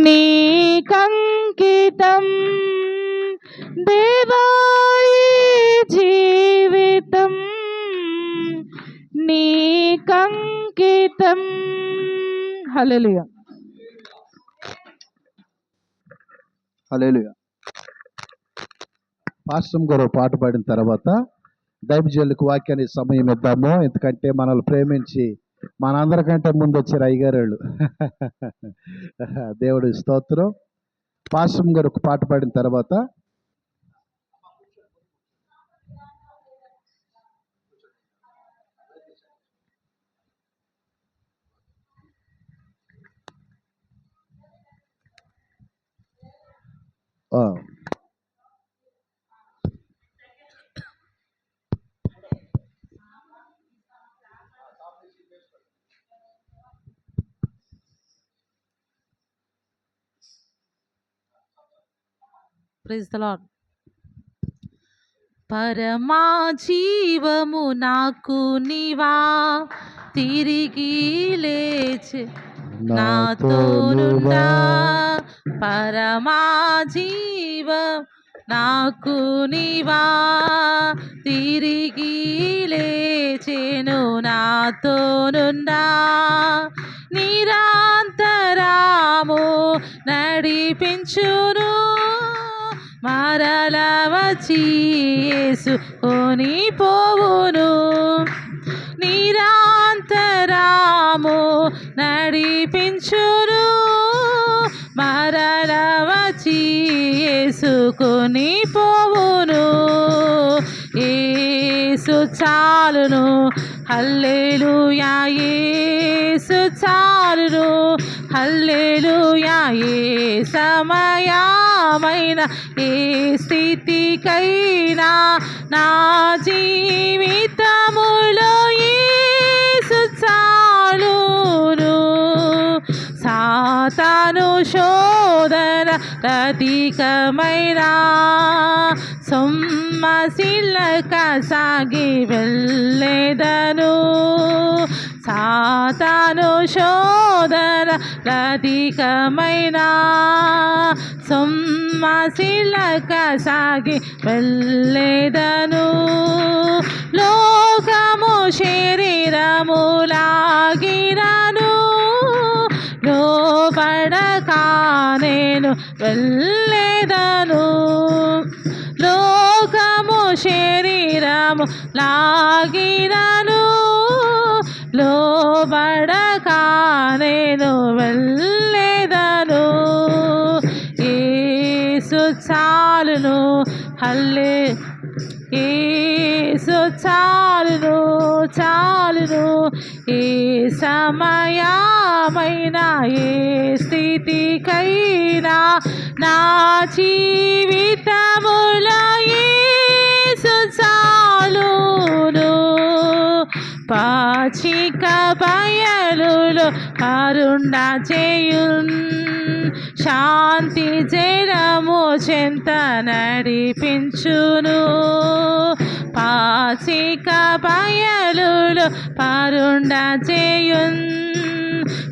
నీకంకితం దేవా ఈ జీవితం నీకంకితం. హల్లెలూయా హల్లెలూయా. పాస్టర్ గారు పాట పాడిన తర్వాత దైవజనులకు వాక్యాన్ని సమయం ఇద్దాము. ఎందుకంటే మనల్ని ప్రేమించి మనందరికంటే ముందు వచ్చారు అయ్యగారు. దేవుడి స్తోత్రం. పాస్టర్ గారు ఒక పాట పాడిన తర్వాత ప్రైజ్ ది లార్డ్. పరమా జీవము నాకు నీవా, తిరిగి లేచి నాతోనుండా. పరమా జీవం నాకు నీవా, తిరిగి లేచెను నాతోనుండా. నిరంతరము నడిపించును, మరల వచ్చి యేసుకొని పోవును. నిరంతరము నడిపించును, మరల వచ్చి యేసుకొని పోవును. యేసు చాలును, హల్లెలూయా యేసు చాలును, హల్లెలూయా. ఏ సమయమైన ఏ స్థితికైనా నా జీవితములో యేసు చాలును. సాతాను శోధన అధికమైన సొమ్మసిల్లక సాగి వెళ్ళేదను. సాతాను శోధన అధికమైన సొమ్మసిల్లక సాగి వెళ్ళేదను. లోకము శరీరము లాగినను, లోబడక నేను వెళ్ళేదను. లోకము శరీరము లాగినను, లోబడక నేను వెళ్ళేదను. యేసు చాలును, హల్లే యేసు చాలును చాలును. ఏ సమయమైనా ఏ స్థితికైనా నా జీవితములో యేసు చాలును. పాచిక బయలులో అరుణ చేయున్, శాంతి జలము చెంత నడిపించును. పాచిక బయలులో అరుణ చేయున్,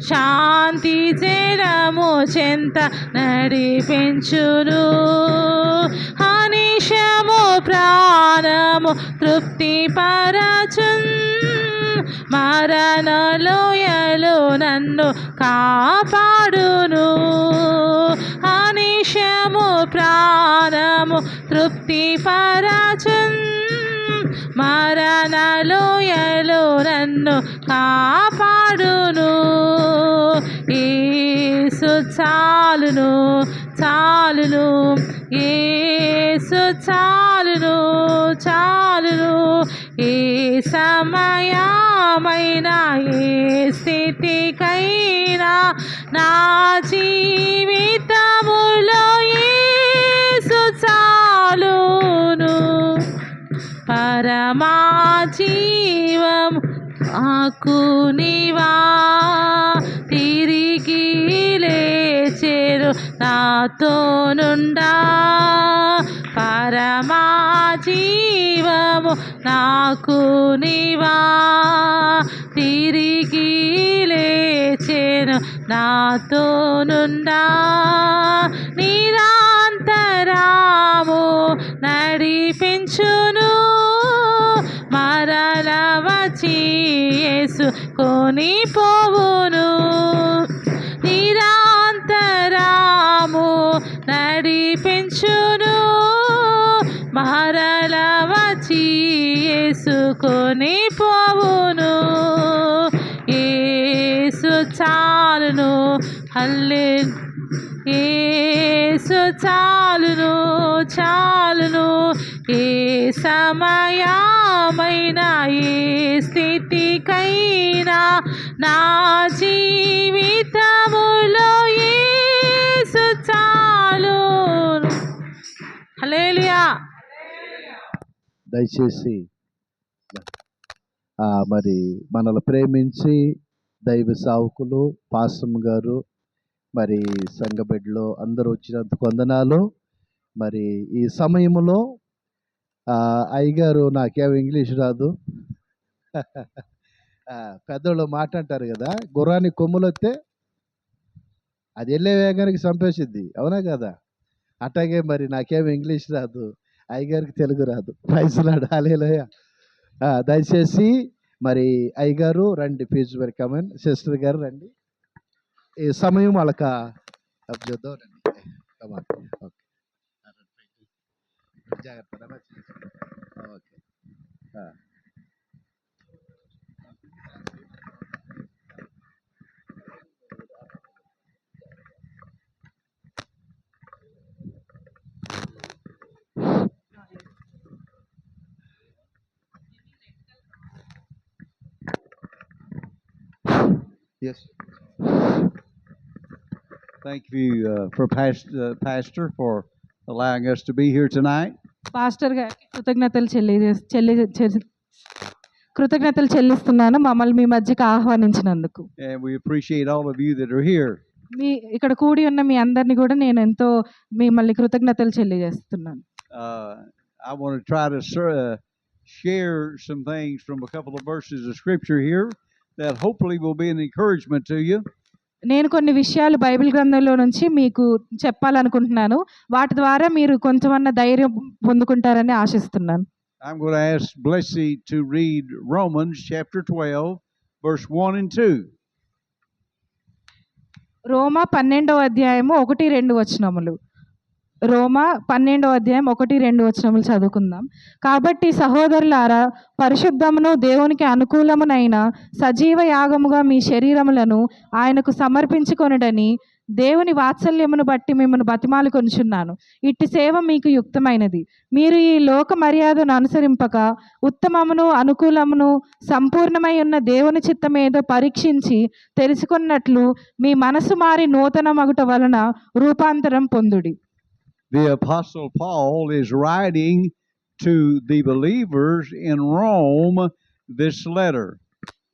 శాంతి జలము చెంత నడిపించును. అనిశము ప్రాణము తృప్తి పరచున్, మరణ లోయలో నన్ను కాపాడును. అనిశము ప్రాణము తృప్తి పరచున్, మరణ లోయలో నన్ను కాపాడును. యేసు చాలును చాలును, యేసు చాలును చాలును. ఏ సమయమైనా ఏ స్థితికైనా నా జీవితములో యేసు చాలును. పరమా జీవము నాకు నీవా, తిరిగి లేచెను నాతోనుండా. పరమా జీవము నాకు నీవా, తిరిగి లేచెను నాతోనుండా నిరంతరము నడిపించును మరల వచ్చి యేసు కొనిపోవును నిరంతరము నడిపించును మరల వచ్చి యేసు కొనిపోవును యేసు చాలును హల్లే యేసు చాలును చాలును ఏ సమయమైనా ఏ స్థితికైనా నా జీవితములో యేసు చాలును హల్లెలూయా. దయచేసి మరి మనల్ని ప్రేమించి దైవ సావుకులు పాస్టమ్ గారు మరి సంఘ బిడ్డలు అందరూ వచ్చినందుకు వందనాలు. మరి ఈ సమయంలో అయ్యగారు నాకేమో ఇంగ్లీష్ రాదు పెద్దోళ్ళు మాట అంటారు కదా, గుర్రానికి కొమ్ములు వస్తే అది వెళ్ళే వేగానికి చంపేసిద్ది, అవునా కదా? అట్లాగే మరి నాకేమో ఇంగ్లీష్ రాదు, అయ్యగారికి తెలుగు రాదు. ప్రైజ్లాడు హల్లెలూయా. దయచేసి మరి అయ్యగారు రండి, ప్లీజ్ వెల్కమ్. సిస్టర్ గారు రండి. ఈ సమయం వాళ్ళక చూద్దాం రండి. ఓకే జాగ్రత్త. Okay Yes. Thank you Pastor for allowing us to be here tonight. Pastor గారికి కృతజ్ఞతలు చెల్లిస్తున్నాను మమ్మల్ని మీ మధ్యకి ఆహ్వానించినందుకు. And we appreciate all of you that are here. మీ ఇక్కడ కూడి ఉన్న మీ అందరినీ కూడా నేను ఎంతో మిమ్మల్ని కృతజ్ఞతలు తెలియజేస్తున్నాను. I want to try to share some things from a couple of verses of scripture here that hopefully will be an encouragement to you. నేను కొన్ని విషయాలు బైబిల్ గ్రంథంలో నుంచి మీకు చెప్పాలనుకుంటున్నాను. వాటి ద్వారా మీరు కొంచెమన్నా ధైర్యం పొందుకుంటారని ఆశిస్తున్నాను. I'm going to ask Blessy to read Romans chapter 12 verse 1 and 2. రోమా 12వ అధ్యాయము 1-2 వచనములు. రోమా 12వ అధ్యాయం 1-2 వచనములు చదువుకుందాం. కాబట్టి సహోదరులారా, పరిశుద్ధమును దేవునికి అనుకూలమునైన సజీవ యాగముగా మీ శరీరములను ఆయనకు సమర్పించుకొనుడని దేవుని వాత్సల్యమును బట్టి మిమ్మల్ని బతిమాలుకొనుచున్నాను. ఇట్టి సేవ మీకు యుక్తమైనది. మీరు ఈ లోక మర్యాదను అనుసరింపక ఉత్తమమును అనుకూలమును సంపూర్ణమై ఉన్న దేవుని చిత్తమేదో పరీక్షించి తెలుసుకున్నట్లు మీ మనసు మారి నూతన మగుట వలన రూపాంతరం పొందుడి. The Apostle Paul is writing to the believers in Rome this letter.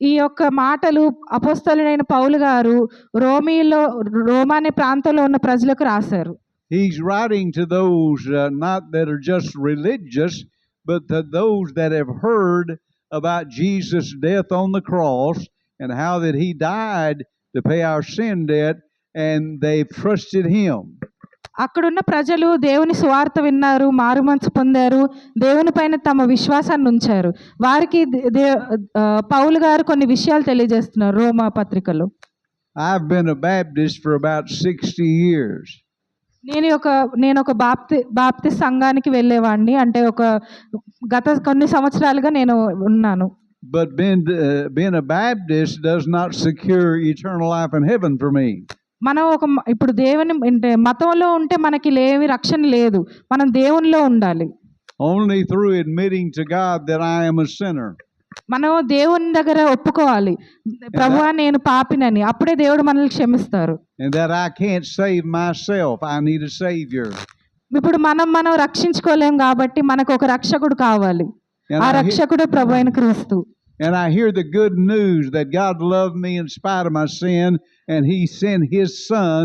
ఈ యొక్క మాటలు అపోస్తలుడైన పౌలు గారు రోమా అనే ప్రాంతంలో ఉన్న ప్రజలకు రాశారు. He's writing to those not that are just religious, but to those that have heard about Jesus' death on the cross and how that he died to pay our sin debt, and they've trusted him. అక్కడున్న ప్రజలు దేవుని సువార్త విన్నారు, మారుమనసు పొందారు, దేవుని పైన తమ విశ్వాసాన్ని ఉంచారు. వారికి పౌలు గారు కొన్ని విషయాలు తెలియజేస్తున్నారు రోమా పత్రికలో. I've been a Baptist for about 60 years. నేను ఒక బాప్తి సంఘానికి వెళ్ళేవాడిని, అంటే గత కొన్ని సంవత్సరాలుగా నేను ఉన్నాను. But being a Baptist does not secure eternal life in heaven for me. మనం ఇప్పుడు దేవుని అంటే మతంలో ఉంటే మనకి లేవి రక్షణ లేదు, మనం దేవునిలో ఉండాలి. Only through admitting to God that I am a sinner. మనం దేవుని దగ్గర ఒప్పుకోవాలి, ప్రభువా నేను పాపినని, అప్పుడే దేవుడు మనల్ని క్షమిస్తారు. And that I can't save myself, I need a savior. ఇప్పుడు మనం రక్షించుకోలేం కాబట్టి మనకు ఒక రక్షకుడు కావాలి. ఆ రక్షకుడే ప్రభువైన క్రీస్తు. And I hear the good news that God loved me in spite of my sin, and he sent his son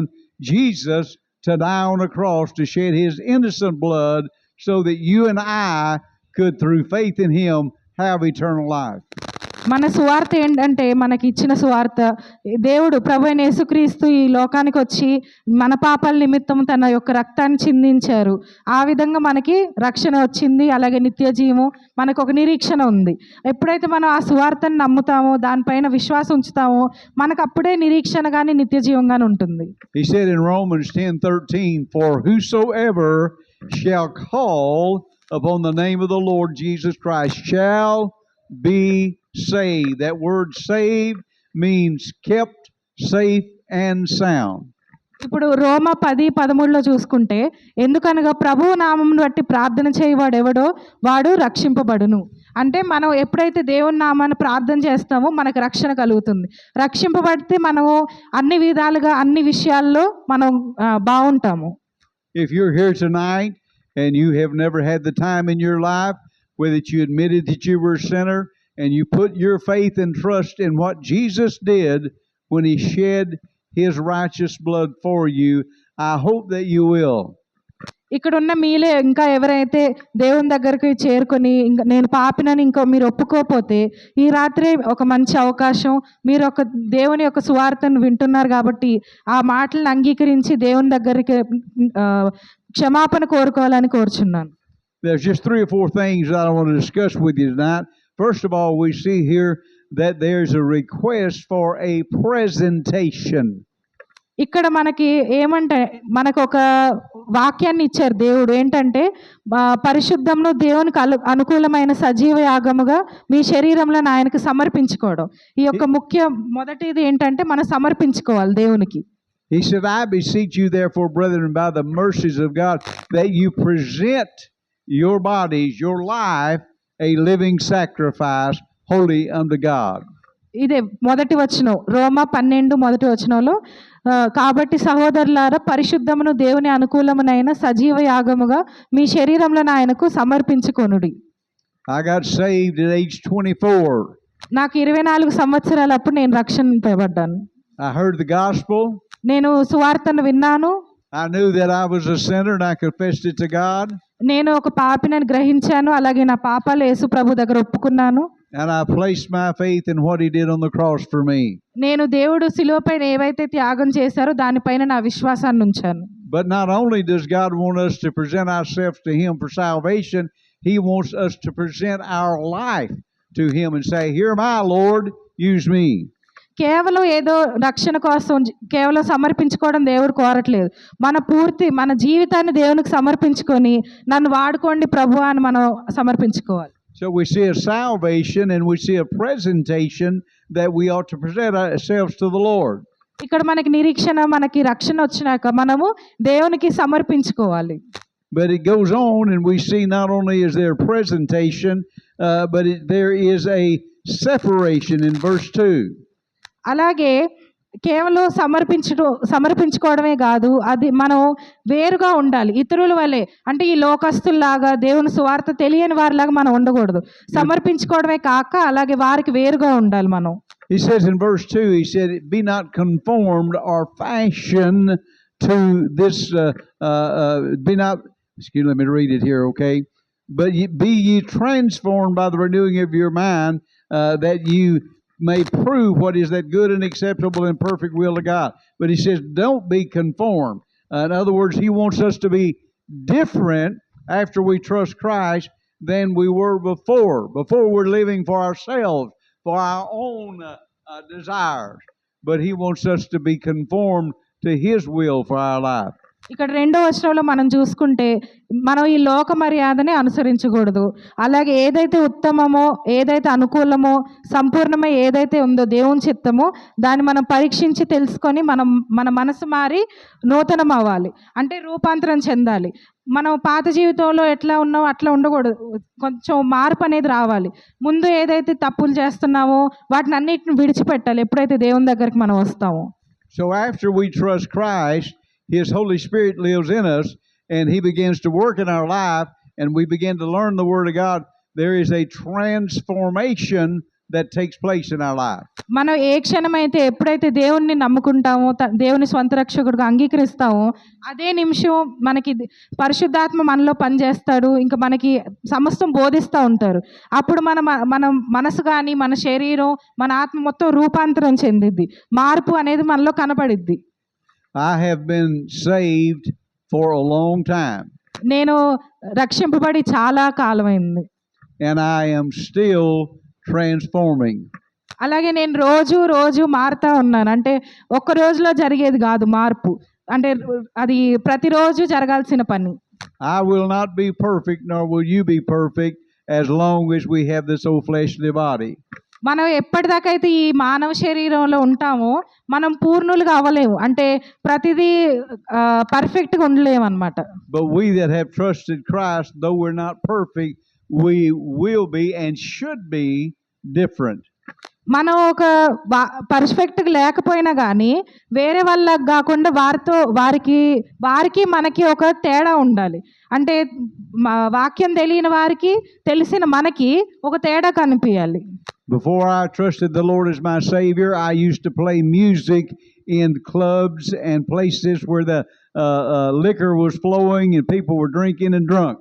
Jesus to die on a cross to shed his innocent blood so that you and I could, through faith in him, have eternal life. మన సువార్త ఏంటంటే మనకి ఇచ్చిన సువార్త దేవుడు ప్రభు అయిన యేసుక్రీస్తు ఈ లోకానికి వచ్చి మన పాపాల నిమిత్తం తన యొక్క రక్తాన్ని చిందించారు. ఆ విధంగా మనకి రక్షణ వచ్చింది. అలాగే నిత్య జీవము, మనకు ఒక నిరీక్షణ ఉంది. ఎప్పుడైతే మనం ఆ సువార్తను నమ్ముతామో, దానిపైన విశ్వాసం ఉంచుతామో, మనకు అప్పుడే నిరీక్షణ కానీ నిత్య జీవం కానీ ఉంటుంది. He said in Romans 10:13, "For whosoever shall call upon the name of the Lord Jesus Christ shall be saved." That word saved means kept safe and sound. ఇప్పుడు రోమ 10:13 చూసుకుంటే, ఎందుకనగా ప్రభువు నామమును బట్టి ప్రార్థన చేయవాడు ఎవడో వాడు రక్షింపబడును. అంటే మనం ఎప్పుడైతే దేవుని నామాన్ని ప్రార్థన చేస్తామో మనకు రక్షణ కలుగుతుంది. రక్షింపబడితే మనము అన్ని విధాలుగా అన్ని విషయాల్లో మనం బాగుంటాము. If you're here tonight and you have never had the time in your life where that you admitted that you were a sinner and you put your faith and trust in what Jesus did when he shed his righteous blood for you, I hope that you will. ఇక్కడ ఉన్న మీలే ఇంకా ఎవరైతే దేవుని దగ్గరికి చేరుకొని ఇంకా నేను పాపినని ఇంకా మీరు ఒప్పుకోకపోతే, ఈ రాత్రి ఒక మంచి అవకాశం. మీరు ఒక దేవుని యొక్క సువార్తను వింటున్నారు కాబట్టి ఆ మాటలను అంగీకరించి దేవుని దగ్గరికి క్షమాపణ కోరుకోవాలని కోరుచున్నాను. There's just 3 or 4 things that I want to discuss with you tonight. First of all, we see here that there's a request for a presentation. ఇక్కడ మనకి ఏమంటే మనకు ఒక వాక్యాన్ని ఇచ్చారు దేవుడు. ఏంటంటే పరిశుద్ధంను దేవునికి అనుకూలమైన సజీవ యాగముగా మీ శరీరంలో ఆయనకు సమర్పించుకోవడం. ఈ యొక్క మొదటిది ఏంటంటే మనం సమర్పించుకోవాలి దేవునికి. He said, "I beseech you therefore, brethren, by the mercies of God, that you present your bodies, your life, a living sacrifice, holy unto God." ఇదే మొదటి వచనం, రోమా 12 మొదటి వచనంలో, కాబట్టి సహోదరులారా పరిశుద్ధమును దేవుని అనుకూలమునైన సజీవ యాగముగా మీ శరీరంలో ఆయనకు సమర్పించుకొనుడి. I got saved at age 24. నాకు 24 సంవత్సరాలు అప్పుడు నేను రక్షింపబడ్డాను. I heard the gospel. నేను సువార్తను విన్నాను. I knew that I was a sinner and I confessed it to God. నేను ఒక పాపినని గ్రహించాను. అలాగే నా పాపాలు యేసు ప్రభు దగ్గర ఒప్పుకున్నాను. And I placed my faith in what he did on the cross for me. నేను దేవుడు శిలువపైన ఏవైతే త్యాగం చేశారో దానిపైన నా విశ్వాసాన్ని ఉంచాను. But not only does God want us to present ourselves to him for salvation, he wants us to present our life to him and say, "Here am I, Lord, use me." కేవలం ఏదో రక్షణ కోసం కేవలం సమర్పించుకోవడం దేవుడు కోరట్లేదు. మన జీవితాన్ని దేవునికి సమర్పించుకొని నన్ను వాడుకోండి ప్రభు అని మనం సమర్పించుకోవాలి. So we see a salvation and we see a presentation that we ought to present ourselves to the Lord. ఇక్కడ మనకి నిరీక్షణ, మనకి రక్షణ వచ్చినాక మనము దేవునికి సమర్పించుకోవాలి. But it goes on and we see not only is there presentation, but there is a separation in verse 2. అలాగే కేవలం సమర్పించుకోవడమే కాదు, అది మనం వేరుగా ఉండాలి ఇతరుల వల్లే. అంటే ఈ లోకస్తుల్లాగా దేవుని సువార్త తెలియని వారిలాగా మనం ఉండకూడదు. సమర్పించుకోవడమే కాక అలాగే వారికి వేరుగా ఉండాలి మనం. He says in verse 2, he said, "Be not conformed or fashioned to this, be not," excuse me, let me read it here, okay? "But be ye transformed by the renewing of your mind, that you may prove what is that good and acceptable and perfect will of God." But he says, don't be conformed. In other words, he wants us to be different after we trust Christ than we were before. Before we're living for ourselves, for our own desires. But he wants us to be conformed to his will for our life. ఇక్కడ 2వ వచనంలో మనం చూసుకుంటే మనం ఈ లోక మర్యాదని అనుసరించకూడదు. అలాగే ఏదైతే ఉత్తమమో, ఏదైతే అనుకూలమో, సంపూర్ణమై ఏదైతే ఉందో దేవుని చిత్తమో దాన్ని మనం పరీక్షించి తెలుసుకొని మన మనసు మారి నూతనం అవ్వాలి. అంటే రూపాంతరం చెందాలి. మనం పాత జీవితంలో ఎట్లా ఉన్నామో అట్లా ఉండకూడదు. కొంచెం మార్పు అనేది రావాలి. ముందు ఏదైతే తప్పులు చేస్తున్నామో వాటిని అన్నిటిని విడిచిపెట్టాలి ఎప్పుడైతే దేవుని దగ్గరికి మనం వస్తామో. So after we trust Christ, his Holy Spirit lives in us and he begins to work in our life and we begin to learn the Word of God. There is a transformation that takes place in our life. మనం ఏ క్షణమైతే ఎప్పుడైతే దేవుణ్ణి నమ్ముకుంటామో దేవుని స్వంత రక్షకుడిగా అంగీకరిస్తామో అదే నిమిషం మనకి పరిశుద్ధాత్మ మనలో పనిచేస్తాడు. ఇంకా మనకి సమస్తం బోధిస్తూ ఉంటారు. అప్పుడు మన మనసు కానీ మన శరీరం మన ఆత్మ మొత్తం రూపాంతరం చెందిద్ది. మార్పు అనేది మనలో కనపడిద్ది. I have been saved for a long time. నేను రక్షింపబడి చాలా కాలమైంది. And I am still transforming. అలాగే నేను రోజు మారుతా ఉన్నాను. అంటే ఒక్క రోజులో జరిగేది కాదు మార్పు. అంటే అది ప్రతిరోజు జరగాల్సిన పని. I will not be perfect, nor will you be perfect, as long as we have this old fleshly body. మనం ఎప్పటిదాకైతే ఈ మానవ శరీరంలో ఉంటామో మనం పూర్ణులుగా అవ్వలేము. అంటే ప్రతిదీ పర్ఫెక్ట్గా ఉండలేము అన్నమాట. But we that have trusted Christ, though we're not perfect, we will be and should be different. మనం ఒక పర్ఫెక్ట్గా లేకపోయినా కానీ వేరే వాళ్ళకి కాకుండా వారికి మనకి ఒక తేడా ఉండాలి. అంటే వాక్యం తెలియని వారికి తెలిసిన మనకి ఒక తేడా కనిపించాలి. Before I trusted the Lord as my Savior, I used to play music in clubs and places where the liquor was flowing and people were drinking and drunk.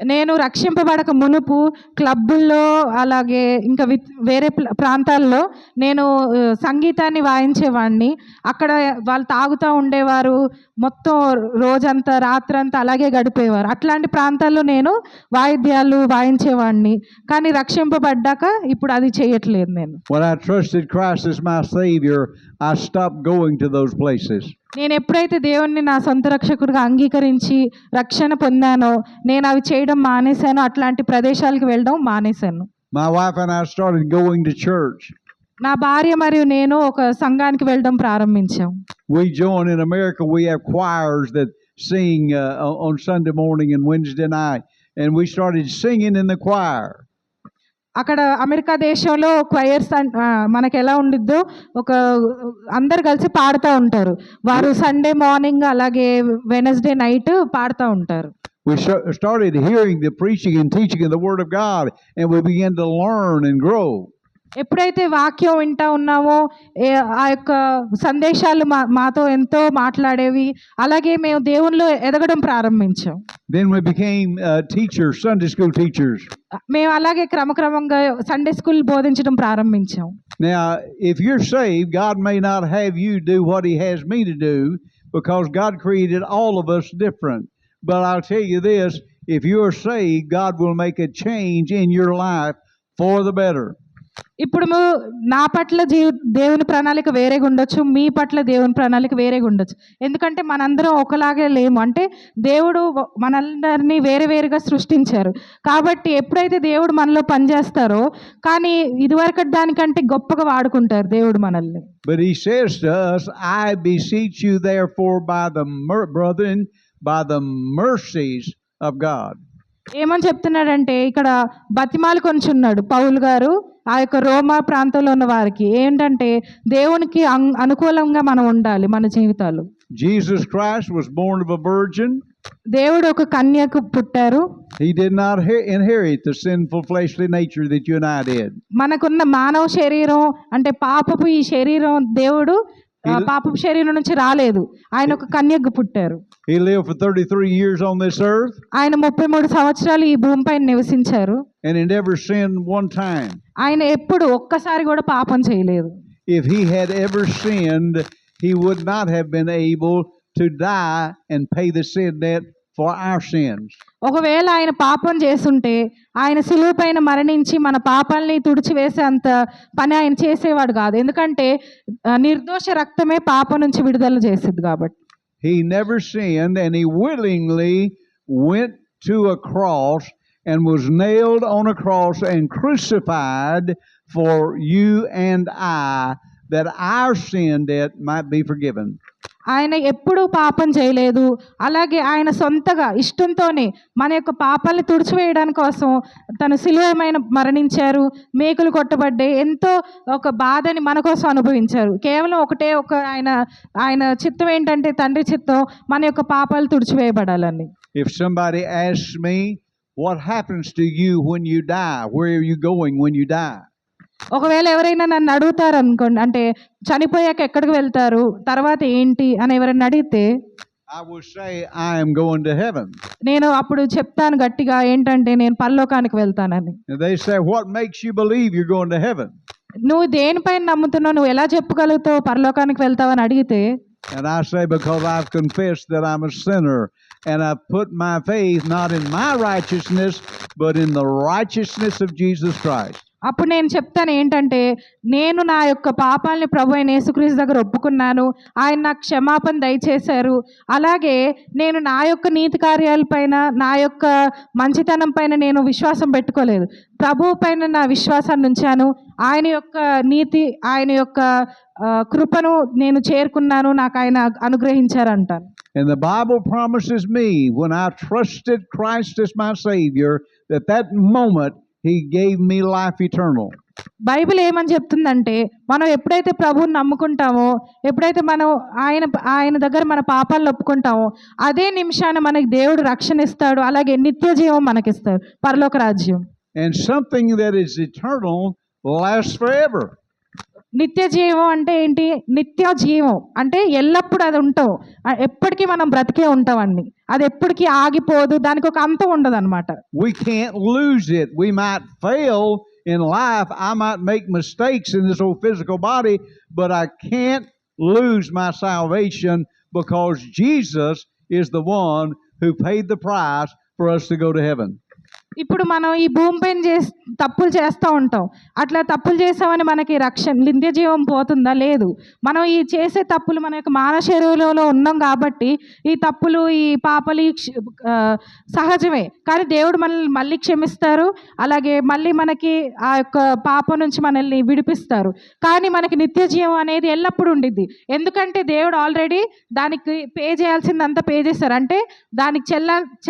నేను రక్షింపబడక మునుపు క్లబ్బుల్లో అలాగే ఇంకా వేరే ప్రాంతాల్లో నేను సంగీతాన్ని వాయించేవాడిని. అక్కడ వాళ్ళు తాగుతూ ఉండేవారు, మొత్తం రోజంతా రాత్రంతా అలాగే గడిపేవారు. అట్లాంటి ప్రాంతాల్లో నేను వాయిద్యాలు వాయించేవాడిని. కానీ రక్షింపబడ్డాక ఇప్పుడు అది చేయట్లేదు. నేను When I trusted Christ as my Savior, I stopped going to those places. నేను ఎప్పుడైతే దేవుణ్ణి నా సొంత రక్షకుడిగా అంగీకరించి రక్షణ పొందానో నేను అవి చేయడం మానేశాను. అట్లాంటి ప్రదేశాలకు వెళ్ళడం మానేశాను. My wife and I started going to church. నా భార్య మరియు నేను ఒక సంఘానికి వెళ్ళడం ప్రారంభించాం. We join in America. We have choirs that sing on Sunday morning and Wednesday night, and we started singing in the choir. అక్కడ అమెరికా దేశంలో క్వైర్స్ మనకు ఎలా ఉండిద్దో ఒక అందరు కలిసి పాడుతూ ఉంటారు. వారు సండే మార్నింగ్ అలాగే వెనస్డే నైట్ పాడుతూ ఉంటారు. We started hearing the preaching and teaching of the Word of God, and we began to learn and grow. ఎప్పుడైతే వాక్యం వింటా ఉన్నామో ఆ యొక్క సందేశాలు మాతో ఎంతో మాట్లాడేవి. అలాగే మేము దేవునిలో ఎదగడం ప్రారంభించాం. Then we became teachers, Sunday school teachers. మేము అలాగే క్రమక్రమంగా సండే స్కూల్ బోధించడం ప్రారంభించాం. Now, if you're saved, God may not have you do what He has me to do, because God created all of us different. But I'll tell you this, if you're saved, God will make a change in your life for the better. ఇప్పుడు నా పట్ల దేవుని ప్రణాళిక వేరేగా ఉండొచ్చు, మీ పట్ల దేవుని ప్రణాళిక వేరేగా ఉండొచ్చు. ఎందుకంటే మనందరం ఒకలాగే లేము. అంటే దేవుడు మనందరినీ వేరుగా సృష్టించారు. కాబట్టి ఎప్పుడైతే దేవుడు మనలో పనిచేస్తారో కానీ ఇదివరకటి దానికంటే గొప్పగా వాడుకుంటారు దేవుడు మనల్ని. But He says to us, I beseech you therefore by the brethren, by the mercies of God. ఏమని చెప్తున్నాడంటే ఇక్కడ బతిమాలు కొంచున్నాడు పౌలు గారు ఆ యొక్క రోమా ప్రాంతంలో ఉన్న వారికి. ఏంటంటే దేవునికి అనుకూలంగా మనం ఉండాలి మన జీవితాలు. Jesus Christ was born of a virgin. దేవుడు ఒక కన్యకు పుట్టారు. He did not inherit the sinful fleshly nature that you and I did. మనకున్న మానవ శరీరం అంటే పాపపు ఈ శరీరం దేవుడు పాపపు శరీరం నుంచి రాలేదు. ఆయన ఒక కన్యకు పుట్టారు. He lived for 33 years on this earth. ఆయన 33 సంవత్సరాలు ఈ భూమిపై నివసించారు. And he never sinned one time. ఆయన ఎప్పుడు ఒక్కసారి కూడా పాపం చేయలేదు. If he had ever sinned, he would not have been able to die and pay the sin debt for our sins. ఒకవేళ ఆయన పాపం చేసుంటే ఆయన శిలువ పైన మరణించి మన పాపాలని తుడిచివేసే అంత పని ఆయన చేసేవాడు కాదు. ఎందుకంటే నిర్దోష రక్తమే పాపం నుంచి విడుదల చేసేది కాబట్టి. He never sinned, and he willingly went to a cross and was nailed on a cross and crucified for you and I, that our sin debt might be forgiven. ఆయన ఎప్పుడూ పాపం చేయలేదు. అలాగే ఆయన సొంతగా ఇష్టంతోనే మన యొక్క పాపాలని తుడిచివేయడానికి కోసం తను శిలువమైన మరణించారు. మేకులు కొట్టబడ్డాయి. ఎంతో ఒక బాధని మన కోసం అనుభవించారు. కేవలం ఒకటే ఆయన చిత్తం ఏంటంటే తండ్రి చిత్తం మన యొక్క పాపాలు తుడిచివేయబడాలని. If somebody asks me, what happens to you when you die? Where are you going when you die? ఒకవేళ ఎవరైనా నన్ను అడుగుతారు అనుకోండి, అంటే చనిపోయాక ఎక్కడికి వెళ్తారు, తర్వాత ఏంటి అని ఎవరైనా అడిగితే I will say, I am going to heaven. నేను అప్పుడు చెప్తాను గట్టిగా ఏంటంటే నేను పరలోకానికి వెళ్తానని. And they say, what makes you believe you're going to heaven? నువ్వు దేనిపైన నమ్ముతున్నావు, నువ్వు ఎలా చెప్పగలుగుతావు పరలోకానికి వెళ్తావని అడిగితే And I say, because I've confessed that I'm a sinner and I've put my faith not in my righteousness, but in the righteousness of Jesus Christ. అప్పుడు నేను చెప్తాను ఏంటంటే నేను నా యొక్క పాపాలని ప్రభు అయిన యేసుక్రీస్తు దగ్గర ఒప్పుకున్నాను, ఆయన నాకు క్షమాపణ దయచేశారు. అలాగే నేను నా యొక్క నీతి కార్యాలపైన, నా యొక్క మంచితనం పైన నేను విశ్వాసం పెట్టుకోలేదు, ప్రభువు పైన నా విశ్వాసాన్ని ఉంచాను. ఆయన యొక్క నీతి, ఆయన యొక్క కృపను నేను చేరుకున్నాను, నాకు ఆయన అనుగ్రహించారంటాను. And the Bible promises me when I trusted Christ as my Savior that moment He gave me life eternal. Bible ఏమని చెప్తుందంటే మనం ఎప్పుడైతే ప్రభువుని నమ్ముకుంటామో, ఎప్పుడైతే మనం ఆయన దగ్గర మన పాపాలను ఒప్పుకుంటామో అదే నిమిషాన మనకి దేవుడు రక్షణ ఇస్తాడు, అలాగే నిత్య జీవం మనకిస్తాడు, పరలోక రాజ్యం. And something that is eternal lasts forever. నిత్య జీవం అంటే ఏంటి? నిత్య జీవం అంటే ఎల్లప్పుడూ అది ఉంటాం, ఎప్పటికీ మనం బ్రతికే ఉంటామండి, అది ఎప్పటికీ ఆగిపోదు, దానికి ఒక అంతం ఉండదు అనమాట. We can't lose it. We might fail in life. I might make mistakes in this old physical body, but I can't lose my salvation because Jesus is the one who paid the price for us to go to heaven. ఇప్పుడు మనం ఈ భూమిపైన తప్పులు చేస్తూ ఉంటాం, అట్లా తప్పులు చేసామని మనకి రక్షణ నిత్య జీవం పోతుందా? లేదు. మనం ఈ చేసే తప్పులు మన యొక్క మానవ శరీరంలో ఉన్నాం కాబట్టి ఈ తప్పులు, ఈ పాపలు సహజమే, కానీ దేవుడు మనల్ని మళ్ళీ క్షమిస్తారు, అలాగే మళ్ళీ మనకి ఆ యొక్క పాపం నుంచి మనల్ని విడిపిస్తారు. కానీ మనకి నిత్య జీవం అనేది ఎల్లప్పుడూ ఉండిద్ది, ఎందుకంటే దేవుడు ఆల్రెడీ దానికి పే చేయాల్సిందంతా పే చేశారు, అంటే దానికి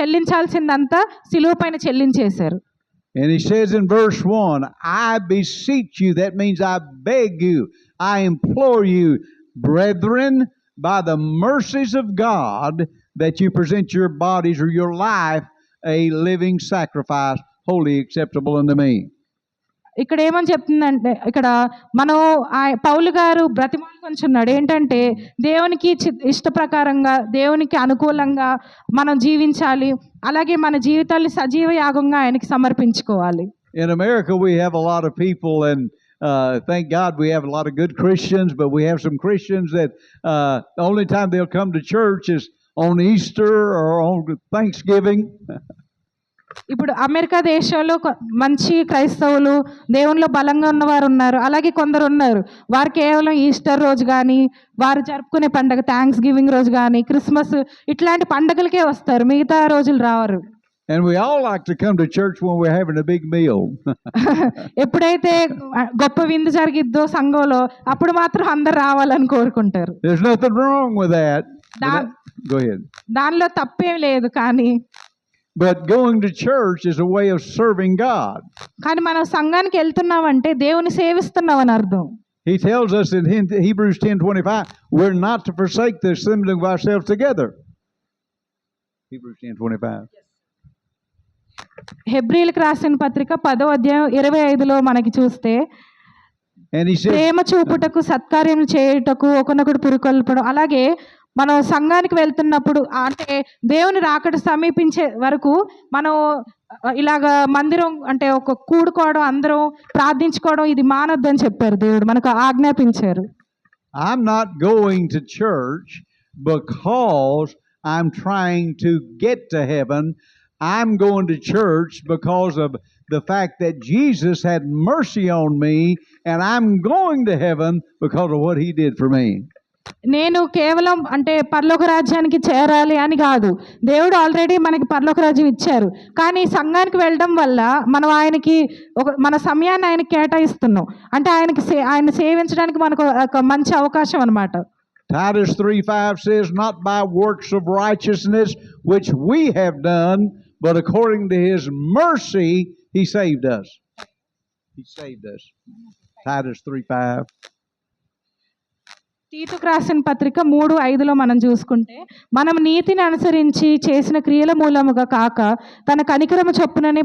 చెల్లించాల్సిందంతా సిలువ పైన చెల్లించారు. And he says in verse 1, I beseech you, that means I beg you, I implore you, brethren, by the mercies of God, that you present your bodies or your life a living sacrifice, wholly acceptable unto me. ఇక్కడ ఏమని చెప్తుందంటే, ఇక్కడ మనం పౌలు గారు బ్రతిమాలుకొంచున్నాడు ఏంటంటే దేవునికి ఇష్టప్రకారంగా, దేవునికి అనుకూలంగా మనం జీవించాలి, అలాగే మన జీవితాన్ని సజీవ యాగంగా ఆయనకి సమర్పించుకోవాలి. In America we have a lot of people, and thank God we have a lot of good Christians, but we have some Christians that the only time they'll come to church is on Easter or on Thanksgiving. ఇప్పుడు America దేశంలో మంచి క్రైస్తవులు, దేవునిలో బలంగా ఉన్నవారు ఉన్నారు, అలాగే కొందరు ఉన్నారు వారు కేవలం ఈస్టర్ రోజు కానీ, వారు జరుపుకునే పండుగ థ్యాంక్స్ గివింగ్ రోజు కానీ, క్రిస్మస్ ఇట్లాంటి పండుగలకే వస్తారు, మిగతా రోజులు రావరు. And we all like to come to church when we're having a big meal. ఎప్పుడైతే గొప్ప విందు జరిగిద్దో సంఘంలో అప్పుడు మాత్రం అందరు రావాలని కోరుకుంటారు. There's nothing wrong with that. Go ahead. దానిలో తప్పేం లేదు, కానీ But going to church is a way of serving God. కానీ మనం సంఘానికి వెళ్తున్నామంటే దేవుని సేవిస్తున్నామని అర్థం. He tells us in Hebrews 10:25, we're not to forsake the assembling of ourselves together. Hebrews 10:25. హెబ్రీయులకు రాసిన పత్రిక 10వ అధ్యాయం 25లో మనకి చూస్తే, ప్రేమ చూపుటకు, సత్కార్యం చేయుటకు ఒకనొకడు పురుకొల్పడం. అలాగే మనం సంఘానికి వెళ్తున్నప్పుడు, అంటే దేవుని రాకడ సమీపించే వరకు మనం ఇలాగ మందిరం అంటే ఒక కూడుకోవడం, అందరం ప్రార్థించుకోవడం ఇది మానొద్దని చెప్పారు, దేవుడు మనకు ఆజ్ఞాపించారు. I'm not going to church because I'm trying to get to heaven. I'm going to church because of the fact that Jesus had mercy on me, and I'm going to heaven because of what he did for me. నేను కేవలం అంటే పరలోక రాజ్యానికి చేరాలి అని కాదు, దేవుడు already మనకి పరలోక రాజ్యం ఇచ్చారు, కానీ సంఘానికి వెళ్ళడం వల్ల మనం ఆయనకి మన సమయాన్ని ఆయనకి కేటాయిస్తున్నాం, అంటే ఆయన సేవించడానికి మనకు ఒక మంచి అవకాశం అన్నమాట. Titus 3:5 says, not by works of righteousness which we have done, but according to his mercy he saved us. He saved us. Titus 3:5. తీతుకు రాసిన పత్రిక 3:5లో మనం చూసుకుంటే, మనం నీతిని అనుసరించి చేసిన క్రియల మూలముగా కాక తన కనికరము చొప్పుననే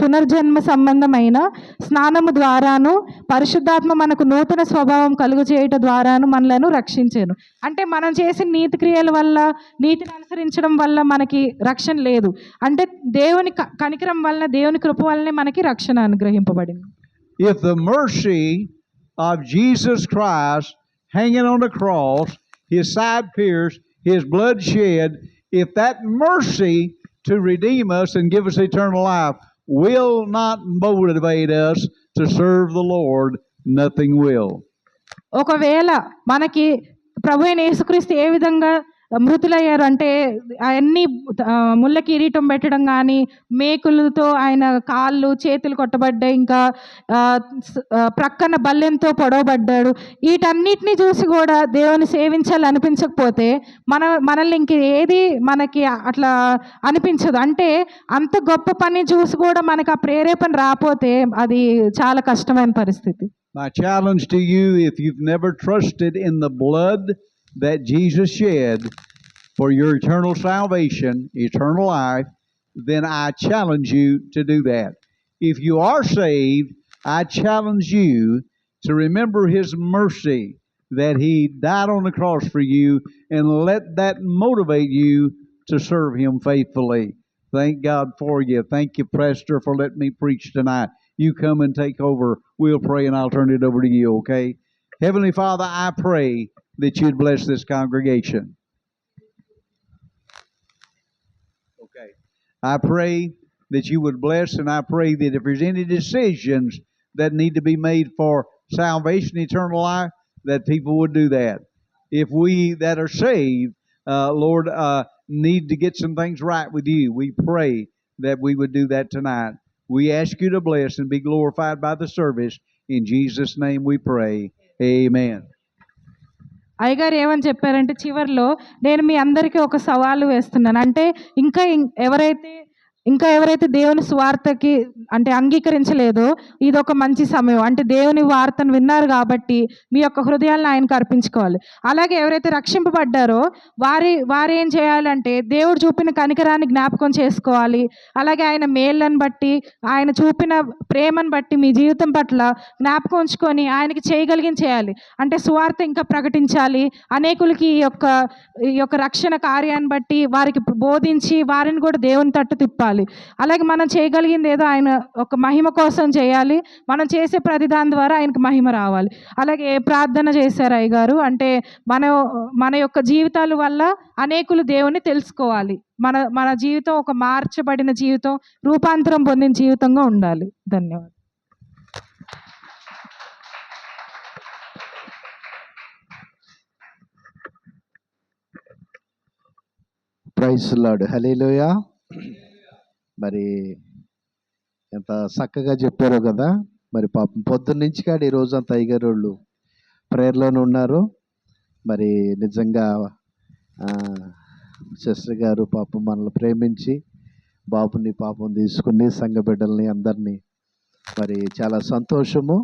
పునర్జన్మ సంబంధమైన స్నానము ద్వారాను పరిశుద్ధాత్మ మనకు నూతన స్వభావం కలుగు చేయటం ద్వారాను మనలను రక్షించాను. అంటే మనం చేసిన నీతి క్రియల వల్ల, నీతిని అనుసరించడం వల్ల మనకి రక్షణ లేదు. అంటే దేవుని కనికరం వలన, దేవుని కృప వల్లనే మనకి రక్షణ అనుగ్రహింపబడింది. If the mercy of Jesus Christ hanging on the cross, his side pierced, his blood shed, if that mercy to redeem us and give us eternal life will not motivate us to serve the Lord, nothing will. ఒకవేళ మనకి ప్రభు అయిన యేసుక్రీస్తు ఏ విధంగా మృతులయ్యారు అంటే, అవన్నీ ముళ్ళ కిరీటం పెట్టడం కానీ, మేకులతో ఆయన కాళ్ళు చేతులు కొట్టబడ్డాయి, ఇంకా ప్రక్కన బల్లెంతో పొడవబడ్డాడు. వీటన్నిటిని చూసి కూడా దేవుని సేవించాలనిపించకపోతే మనల్ని ఇంక ఏది మనకి అట్లా అనిపించదు. అంటే అంత గొప్ప పని చూసి కూడా మనకు ఆ ప్రేరేపణ రాకపోతే అది చాలా కష్టమైన పరిస్థితి. My challenge to you, if you've never trusted in the blood that Jesus shed for your eternal salvation, eternal life, then I challenge you to do that. If you are saved, I challenge you to remember his mercy, that he died on the cross for you, and let that motivate you to serve him faithfully. Thank God for you. Thank you, Pastor, for letting me preach tonight. You come and take over. We'll pray and I'll turn it over to you, okay? Heavenly Father, I pray that you'd bless this congregation. Okay. I pray that you would bless, and I pray that if there's any decisions that need to be made for salvation, eternal life, that people would do that. If we that are saved, Lord, need to get some things right with you, we pray that we would do that tonight. We ask you to bless and be glorified by the service. In Jesus' name we pray. Amen. అయ్యగారు ఏమని చెప్పారంటే చివరిలో, నేను మీ అందరికీ ఒక సవాలు వేస్తున్నాను. అంటే ఇంకా ఎవరైతే దేవుని స్వార్థకి అంటే అంగీకరించలేదో ఇది ఒక మంచి సమయం. అంటే దేవుని వార్తను విన్నారు కాబట్టి మీ యొక్క హృదయాలను ఆయనకు అర్పించుకోవాలి. అలాగే ఎవరైతే రక్షింపబడ్డారో వారు ఏం చేయాలంటే దేవుడు చూపిన కనికరాన్ని జ్ఞాపకం చేసుకోవాలి. అలాగే ఆయన మేళ్ళను బట్టి, ఆయన చూపిన ప్రేమను బట్టి మీ జీవితం పట్ల జ్ఞాపకం ఉంచుకొని ఆయనకి చేయగలిగిన చేయాలి. అంటే సువార్త ఇంకా ప్రకటించాలి, అనేకులకి ఈ యొక్క రక్షణ కార్యాన్ని బట్టి వారికి బోధించి వారిని కూడా దేవుని తట్టు తిప్పాలి. అలాగే మనం చేయగలిగింది ఏదో ఆయన ఒక మహిమ కోసం చేయాలి. మనం చేసే ప్రతిదాని ద్వారా ఆయనకు మహిమ రావాలి. అలాగే ప్రార్థన చేశారు అయ్యగారు, అంటే మన యొక్క జీవితాల వల్ల అనేకులు దేవుని తెలుసుకోవాలి. మన జీవితం ఒక మార్చబడిన జీవితం, రూపాంతరం పొందిన జీవితంగా ఉండాలి. ధన్యవాదాలు. Praise lord. హల్లెలూయా. మరి ఎంత చక్కగా చెప్పారో కదా. మరి పాపం పొద్దున్న నుంచి కాడి ఈ రోజంతా అయ్యగారు వాళ్ళు ప్రేయర్లోనే ఉన్నారు. మరి నిజంగా సిస్టర్ గారు పాపం మనల్ని ప్రేమించి బాబుని పాపం తీసుకుని సంఘ బిడ్డల్ని అందరినీ మరి చాలా సంతోషము.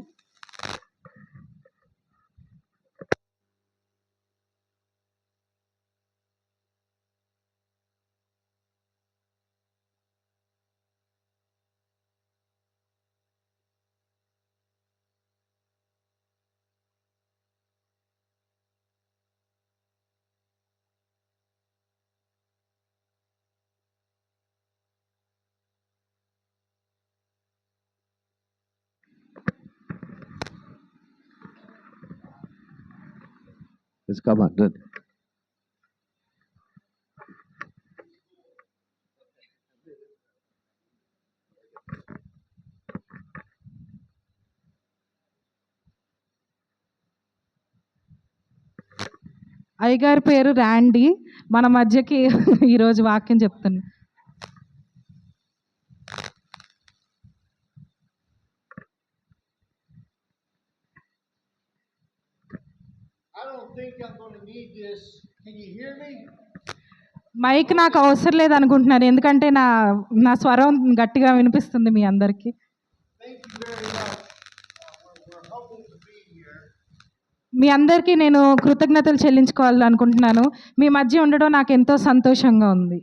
Come on, run. అయ్యగారి పేరు ర్యాండీ. మన మధ్యకి ఈరోజు వాక్యం చెప్తున్నా. మైక్ నాకు అవసరం లేదు అనుకుంటున్నాను, ఎందుకంటే నా స్వరం గట్టిగా వినిపిస్తుంది మీ అందరికీ. మీ అందరికీ నేను కృతజ్ఞతలు చెల్లించుకోవాలనుకుంటున్నాను. మీ మధ్య ఉండడం నాకు ఎంతో సంతోషంగా ఉంది.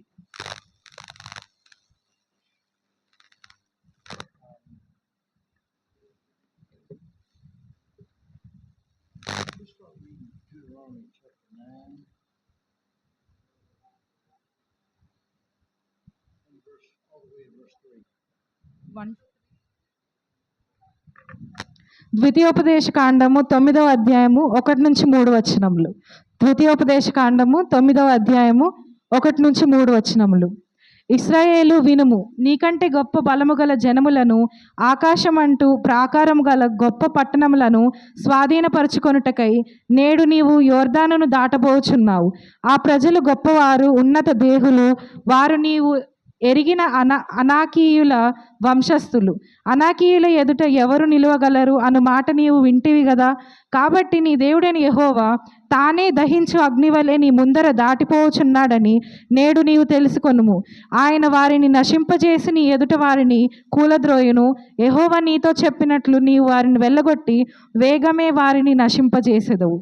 ద్వితీయోపదేశ కాండము 9వ అధ్యాయము 1-3 వచనములు. ద్వితీయోపదేశ కాండము 9వ అధ్యాయము 1-3 వచనములు. ఇశ్రాయేలు వినుము, నీకంటే గొప్ప బలము గల జనములను, ఆకాశమంటూ ప్రాకారము గల గొప్ప పట్టణములను స్వాధీనపరచుకొనుటకై నేడు నీవు యోర్దానును దాటబోచున్నావు. ఆ ప్రజలు గొప్పవారు, ఉన్నత దేహులు, వారు నీవు ఎరిగిన అనాకీయుల వంశస్థులు. అనాకీయుల ఎదుట ఎవరు నిలువగలరు అను మాట నీవు వింటివి గదా. కాబట్టి నీ దేవుడైన యెహోవా తానే దహించు అగ్నివలె నీ ముందర దాటిపోచున్నాడని నేడు నీవు తెలుసుకొనుము. ఆయన వారిని నశింపజేసి నీ ఎదుట వారిని కూలద్రోయును. యెహోవా నీతో చెప్పినట్లు నీవు వారిని వెళ్ళగొట్టి వేగమే వారిని నశింపజేసెదవు.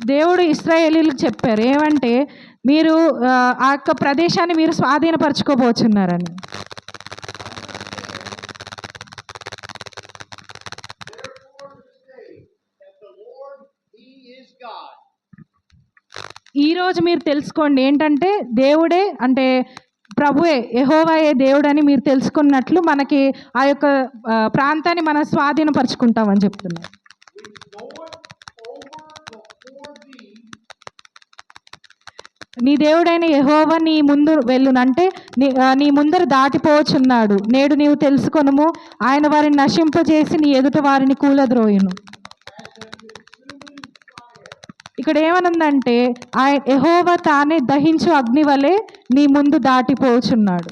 దేవుడు ఇశ్రాయేలీలకు చెప్పారు ఏమంటే, మీరు ఆ యొక్క ప్రదేశాన్ని మీరు స్వాధీనపరచుకోబోచున్నారని. ఈరోజు మీరు తెలుసుకోండి ఏంటంటే, దేవుడే అంటే ప్రభువే యెహోవాయే దేవుడని మీరు తెలుసుకున్నట్లు మనకి ఆ యొక్క ప్రాంతాన్ని మనం స్వాధీనపరచుకుంటామని చెప్తున్నారు. నీ దేవుడైన యెహోవా నీ ముందు వెళ్ళును అంటే నీ ముందర దాటిపోచున్నాడు. నేడు నీవు తెలుసుకొనుము, ఆయన వారిని నశింపజేసి నీ ఎదుట వారిని కూలద్రోయును. ఇక్కడ ఏమనుందంటే, యెహోవా తానే దహించు అగ్ని వలె నీ ముందు దాటిపోచున్నాడు.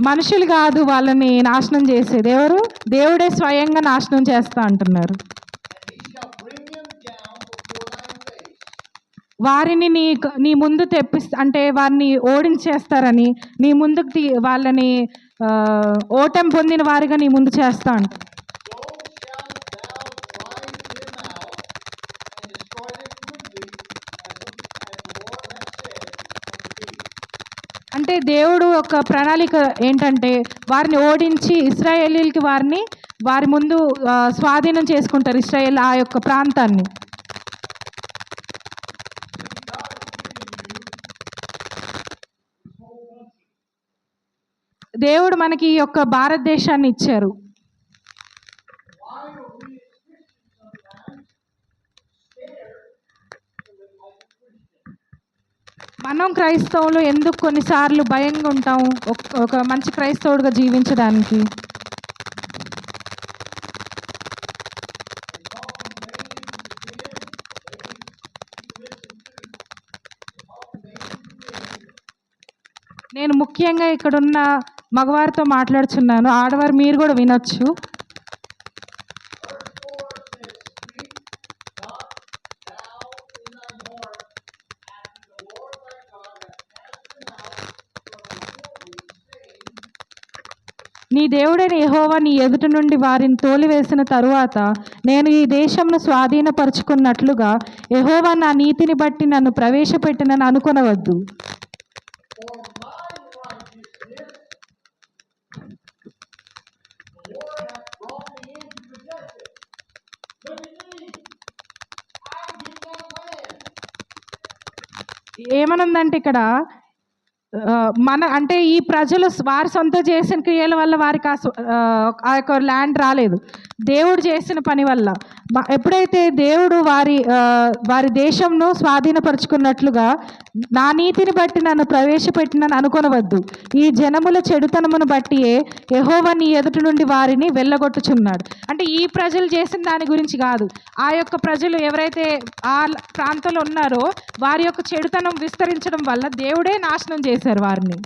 మనుషులు కాదు వాళ్ళని నాశనం చేసేది, ఎవరు? దేవుడే స్వయంగా నాశనం చేస్తా అంటున్నారు. వారిని నీ ముందు అంటే వారిని ఓడించేస్తారని, నీ ముందుకు వాళ్ళని ఓటమి పొందిన వారిగా నీ ముందు చేస్తా అంట. అంటే దేవుడు ఒక ప్రణాళిక ఏంటంటే, వారిని ఓడించి ఇశ్రాయేలీలకి వారి ముందు స్వాధీనం చేసుకుంటారు ఇశ్రాయేల్ ఆ యొక్క ప్రాంతాన్ని. దేవుడు మనకి ఈ యొక్క భారతదేశాన్ని ఇచ్చారు. మనం క్రైస్తవులు ఎందుకు కొన్నిసార్లు భయంగా ఉంటాం ఒక మంచి క్రైస్తవుడిగా జీవించడానికి? నేను ముఖ్యంగా ఇక్కడున్న మగవారితో మాట్లాడుచున్నాను, ఆడవారు మీరు కూడా వినొచ్చు. నీ దేవుడైన యెహోవా నీ ఎదుట నుండి వారిని తోలివేసిన తరువాత నేను ఈ దేశంను స్వాధీనపరుచుకున్నట్లుగా యెహోవా నా నీతిని బట్టి నన్ను ప్రవేశపెట్టినని అనుకొనవద్దు. ఏమనుందంటే ఇక్కడ అంటే ఈ ప్రజలు వారి సొంత చేసిన క్రియల వల్ల వారికి ఆ యొక్క ల్యాండ్ రాలేదు. దేవుడు చేసిన పని వల్ల ఎప్పుడైతే దేవుడు వారి దేశంను స్వాధీనపరుచుకున్నట్లుగా నా నీతిని బట్టి నన్ను ప్రవేశపెట్టినని అనుకొనవద్దు. ఈ జనముల చెడుతనమును బట్టియే యెహోవా నీ ఎదుటి నుండి వారిని వెళ్ళగొట్టుచున్నాడు. అంటే ఈ ప్రజలు చేసిన దాని గురించి కాదు, ఆ యొక్క ప్రజలు ఎవరైతే ఆ ప్రాంతంలో ఉన్నారో వారి యొక్క చెడుతనం విస్తరించడం వల్ల దేవుడే నాశనం చేశారు వారిని.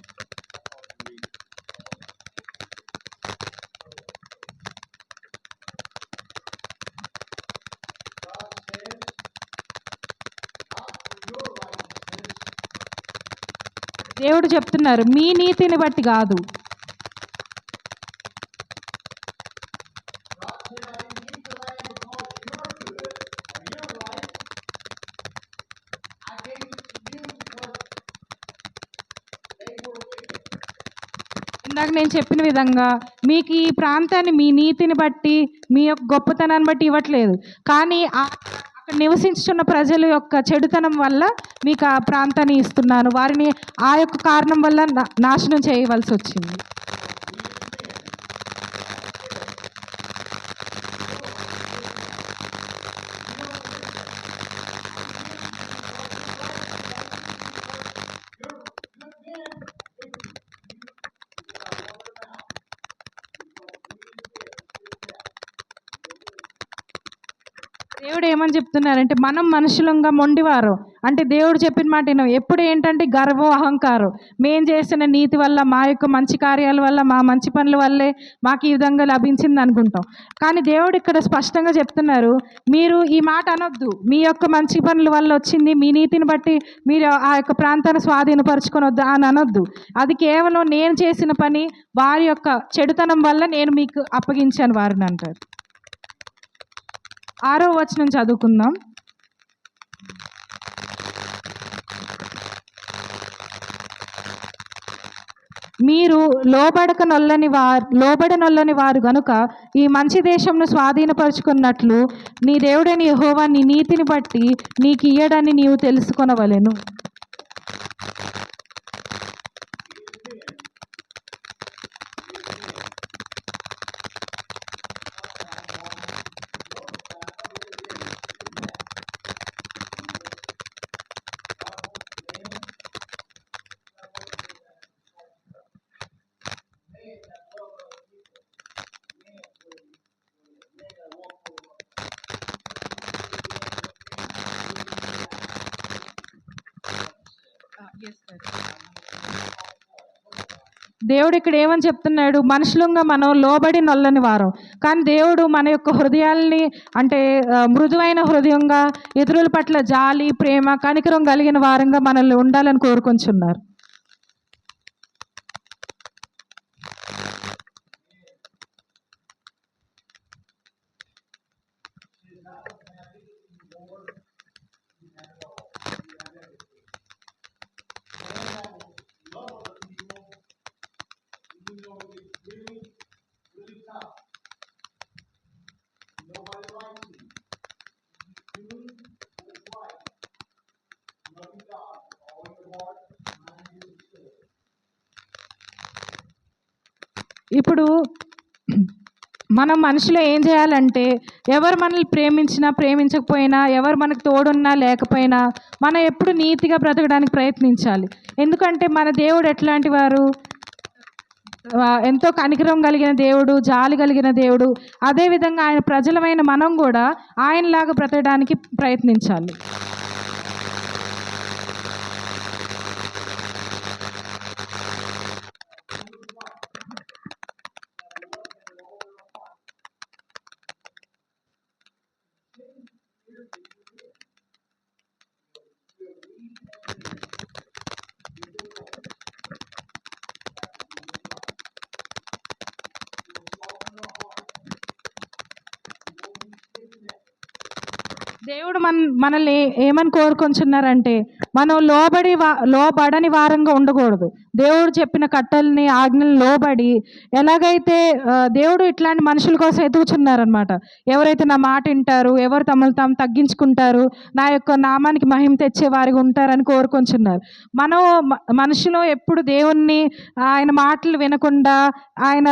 దేవుడు చెప్తున్నారు, మీ నీతిని బట్టి కాదు. ఇందాక నేను చెప్పిన విధంగా మీకు ఈ ప్రాంతాన్ని మీ నీతిని బట్టి మీ యొక్క గొప్పతనాన్ని బట్టి ఇవ్వట్లేదు, కానీ అక్కడ నివసించుతున్న ప్రజల యొక్క చెడుతనం వల్ల మీకు ఆ ప్రాంతాన్ని ఇస్తున్నాను. వారిని ఆ యొక్క కారణం వల్ల నాశనం చేయవలసి వచ్చింది. దేవుడు ఏమని చెప్తున్నారంటే, మనం మనుషులంగా మొండివారు, అంటే దేవుడు చెప్పిన మాట ఎప్పుడు ఏంటంటే గర్వం, అహంకారం, మేం చేసిన నీతి వల్ల, మా యొక్క మంచి కార్యాల వల్ల, మా మంచి పనుల వల్లే మాకు ఈ విధంగా లభించింది అనుకుంటాం. కానీ దేవుడు ఇక్కడ స్పష్టంగా చెప్తున్నారు, మీరు ఈ మాట అనొద్దు. మీ యొక్క మంచి పనుల వల్ల వచ్చింది, మీ నీతిని బట్టి మీరు ఆ యొక్క ప్రాంతాన్ని స్వాధీనపరచుకొనొద్దు అని అనొద్దు. అది కేవలం నేను చేసిన పని, వారి యొక్క చెడుతనం వల్ల నేను మీకు అప్పగించాను వారిని అంటారు. 6వ వచనం చదువుకుందాం. మీరు లోబడనొల్లని వారు గనుక ఈ మంచి దేశంను స్వాధీనపరుచుకున్నట్లు నీ దేవుడైన యెహోవా నీ నీతిని బట్టి నీకు ఇయ్యడాన్ని నీవు తెలుసుకొనవలెను. దేవుడు ఇక్కడ ఏమని చెప్తున్నాడు, మనుషులంగా మనం లోబడి నొల్లని వారం, కానీ దేవుడు మన యొక్క హృదయాల్ని అంటే మృదువైన హృదయంగా, ఇతరుల పట్ల జాలి, ప్రేమ, కనికరం కలిగిన వారంగా మనల్ని ఉండాలని కోరుకొంచున్నారు. ఇప్పుడు మనం మనుషులు ఏం చేయాలంటే, ఎవరు మనల్ని ప్రేమించినా ప్రేమించకపోయినా, ఎవరు మనకు తోడున్నా లేకపోయినా, మనం ఎప్పుడు నీతిగా బ్రతకడానికి ప్రయత్నించాలి. ఎందుకంటే మన దేవుడు ఎట్లాంటి వారు, ఎంతో కనికరం కలిగిన దేవుడు, జాలి కలిగిన దేవుడు. అదేవిధంగా ఆయన ప్రజలమైన మనం కూడా ఆయనలాగా బ్రతకడానికి ప్రయత్నించాలి. దేవుడు మనల్ని ఏమని కోరుకొంచున్నారంటే, మనం లోబడని వారంగా ఉండకూడదు, దేవుడు చెప్పిన కట్టల్ని ఆజ్ఞలను లోబడి ఎలాగైతే దేవుడు ఇట్లాంటి మనుషుల కోసం ఎదుగుచున్నారనమాట. ఎవరైతే నా మాట వింటారు, ఎవరు తమను తాము తగ్గించుకుంటారు, నా యొక్క నామానికి మహిమ తెచ్చే వారిగా ఉంటారని కోరుకొంచున్నారు. మనం మనుషులు ఎప్పుడు దేవుణ్ణి ఆయన మాటలు వినకుండా ఆయన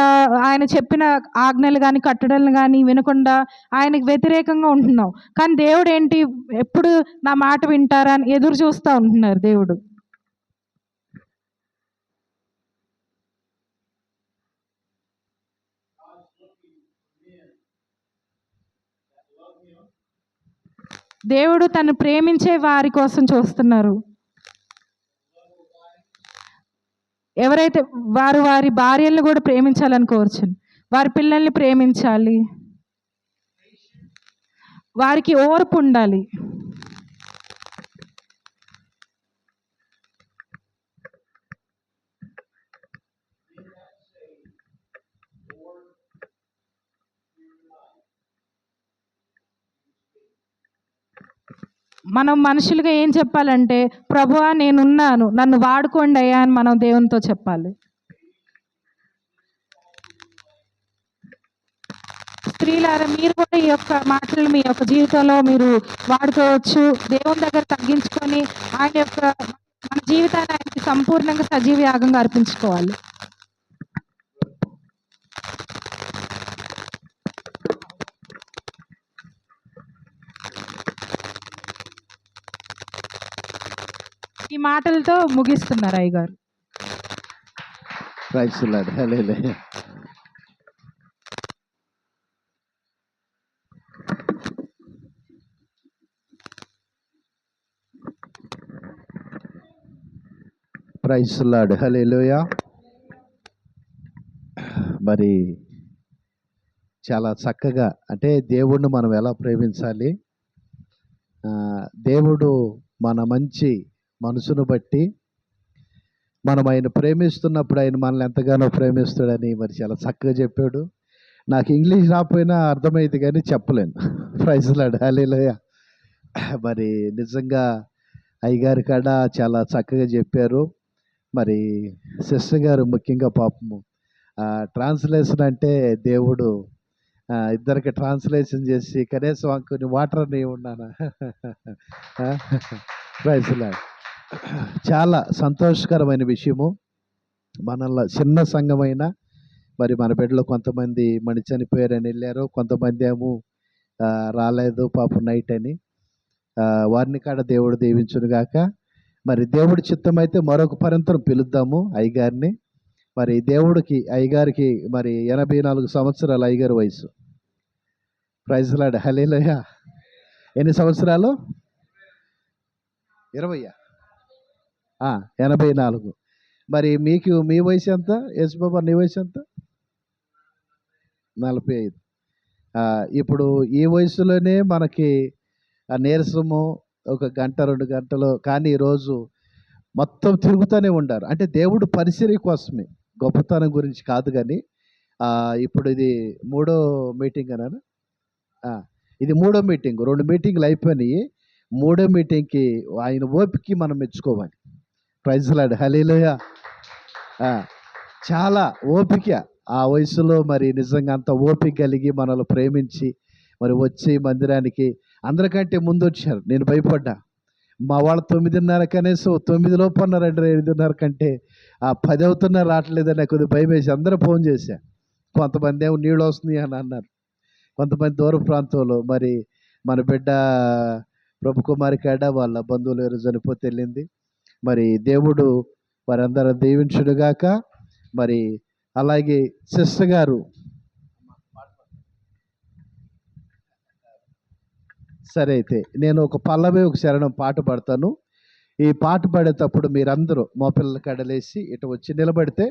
ఆయన చెప్పిన ఆజ్ఞలు కానీ కట్టడలు కానీ వినకుండా ఆయనకు వ్యతిరేకంగా ఉంటున్నాం. కానీ దేవుడు ఏంటి, ఎప్పుడు నా మాట వింటారా అని ఎదురు చూస్తూ ఉంటున్నారు దేవుడు. దేవుడు తను ప్రేమించే వారి కోసం చూస్తున్నారు. ఎవరైతే వారు వారి భార్యలను కూడా ప్రేమించాలని కోరుచును, వారి పిల్లల్ని ప్రేమించాలి, వారికి ఓర్పు ఉండాలి. మనం మనుషులుగా ఏం చెప్పాలంటే, ప్రభువా నేనున్నాను, నన్ను వాడుకోండి అయ్యా అని మనం దేవునితో చెప్పాలి. స్త్రీలారా, మీరు కూడా ఈ యొక్క మాటలు మీ యొక్క జీవితంలో మీరు వాడుకోవచ్చు. దేవుని దగ్గర తగ్గించుకొని ఆయన యొక్క మన జీవితాన్ని ఆయనకి సంపూర్ణంగా సజీవ యాగంగా అర్పించుకోవాలి. ఈ మాటలతో ముగిస్తున్నారు అయ్యగారు. Praise the lord. Hallelujah. Praise the lord. Hallelujah. మరి చాలా చక్కగా, అంటే దేవుణ్ణి మనం ఎలా ప్రేమించాలి, దేవుడు మన మంచి మనసును బట్టి మనం ఆయన ప్రేమిస్తున్నప్పుడు ఆయన మనల్ని ఎంతగానో ప్రేమిస్తాడని మరి చాలా చక్కగా చెప్పాడు. నాకు ఇంగ్లీష్ రాకపోయినా అర్థమైంది కానీ చెప్పలేను. Praise the lord. హల్లెలూయా. మరి నిజంగా అయ్యగారి కాడ చాలా చక్కగా చెప్పారు. మరి సిస్టర్ గారు ముఖ్యంగా పాపము ట్రాన్స్లేషన్ అంటే దేవుడు ఇద్దరికి ట్రాన్స్లేషన్ చేసి కనీసం కొన్ని వాటర్ అని ఉన్నానా. Praise the lord. చాలా సంతోషకరమైన విషయము. మనల్ని చిన్న సంఘమైన మరి మన బిడ్డలో కొంతమంది మణి చనిపోయారని వెళ్ళారు, కొంతమంది ఏమో రాలేదు పాపం నైట్ అని. వారిని కాడ దేవుడు దీవించును గాక. మరి దేవుడి చిత్తం అయితే మరొక పరంతరం పిలుద్దాము అయ్యగారిని. మరి దేవుడికి అయ్యగారికి మరి 84 సంవత్సరాలు అయ్యగారి వయసు. Praise the lord. హల్లెలూయా. ఎన్ని సంవత్సరాలు? 20. 84. మరి మీకు మీ వయసు ఎంత? యేసుబాబు నీ వయసు ఎంత? 45. ఇప్పుడు ఈ వయసులోనే మనకి నీరసము ఒక గంట 2 గంటలు, కానీ ఈరోజు మొత్తం తిరుగుతూనే ఉండారు. అంటే దేవుడు పరిచర్య కోసమే, గొప్పతనం గురించి కాదు. కానీ ఇప్పుడు ఇది 3వ మీటింగ్ అన్నాను. ఇది 3వ మీటింగ్. 2 మీటింగ్లు అయిపోయినాయి. 3వ మీటింగ్కి ఆయన ఓపికకి మనం మెచ్చుకోవాలి. Praise the lord. హల్లెలూయా. చాలా ఓపిక ఆ వయసులో, మరి నిజంగా అంత ఓపిక కలిగి మనల్ని ప్రేమించి మరి వచ్చి మందిరానికి అందరికంటే ముందు వచ్చారు. నేను భయపడ్డా. మా వాళ్ళు 9:30 కనీసం 9 లోపు అన్నారంటే 8:30 కంటే 10 అవుతున్నా రావట్లేదని నాకు కొద్దిగా భయం వేసి అందరూ ఫోన్ చేశా. కొంతమంది ఏమో నీళ్ళు వస్తున్నాయి అని అన్నారు, కొంతమంది దూర ప్రాంతంలో. మరి మన బిడ్డ ప్రభుకుమారి కాడ వాళ్ళ బంధువులు ఎవరు చనిపోతే వెళ్ళింది. మరి దేవుడు వారందరూ దీవించుడుగాక. మరి అలాగే సిస్టర్ గారు, సరే అయితే నేను ఒక పల్లవి ఒక శరణం పాట పాడతాను. ఈ పాట పాడేటప్పుడు మీరందరూ మా పిల్లల కడలేసి ఇటు వచ్చి నిలబడితే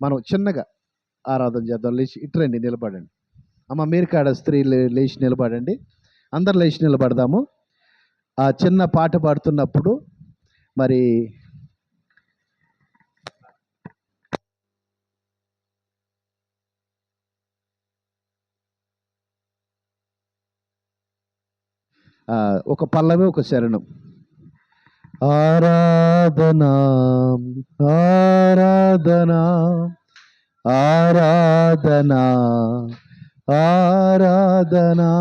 మనం చిన్నగా ఆరాధన చేద్దాం. లేచి ఇటు రండి, నిలబడండి. అమ్మ మీరు కాడ స్త్రీలు లేచి నిలబడండి, అందరు లేచి నిలబడదాము. ఆ చిన్న పాట పాడుతున్నప్పుడు మరి ఒక పల్లవి ఒక శరణం. ఆరాధనా ఆరాధనా ఆరాధనా ఆరాధనా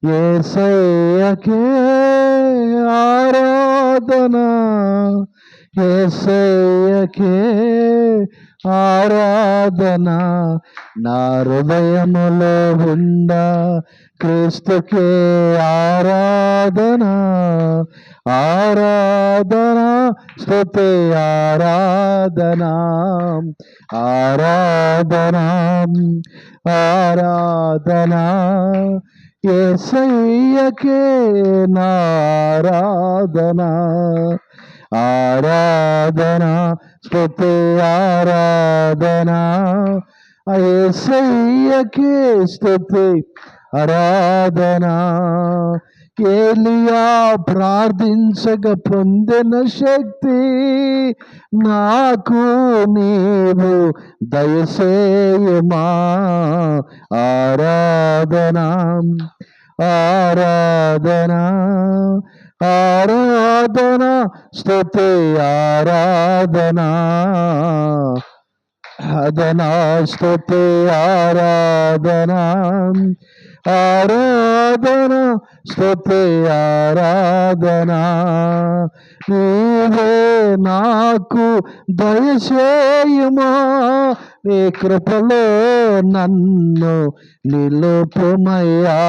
యేసయ్యకే ఆరాధనా యేసయ్యకే ఆరాధనా నా హృదయములో ఉండ క్రీస్తుకే ఆరాధనా ఆరాధనా స్తుతి ఆరాధనా ఆరాధనా ఆరాధనా యేసయ్యకే నా ఆరాధనా ఆరాధనా స్తుతి ఆరాధనా యేసయ్యకే స్తుతి ఆరాధనా ఏలియా ప్రార్థించగా పొందిన శక్తి నాకు నీవు దయచేయుమా ఆరాధనా ఆరాధనా ఆరాధనా స్తుతి ఆరాధనా ఆరాధనా స్తుతి ఆరాధనా ఆరాధనా స్తుతి ఆరాధనా నీవే నాకు దయచేయుమా నీ కృపలో నన్ను నిలుపుమయ్యా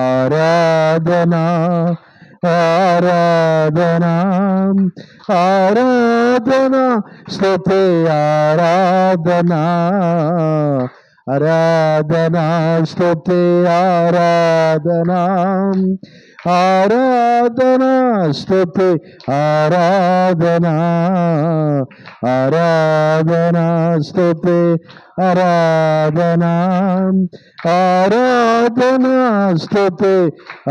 ఆరాధనా ఆరాధనా ఆరాధనా స్తుతి ఆరాధనా ఆరాధనా స్తుతి ఆరాధనా ఆరాధనా స్తుతి ఆరాధనా ఆరాధనా స్తుతి ఆరాధనా ఆరాధనా స్తుతి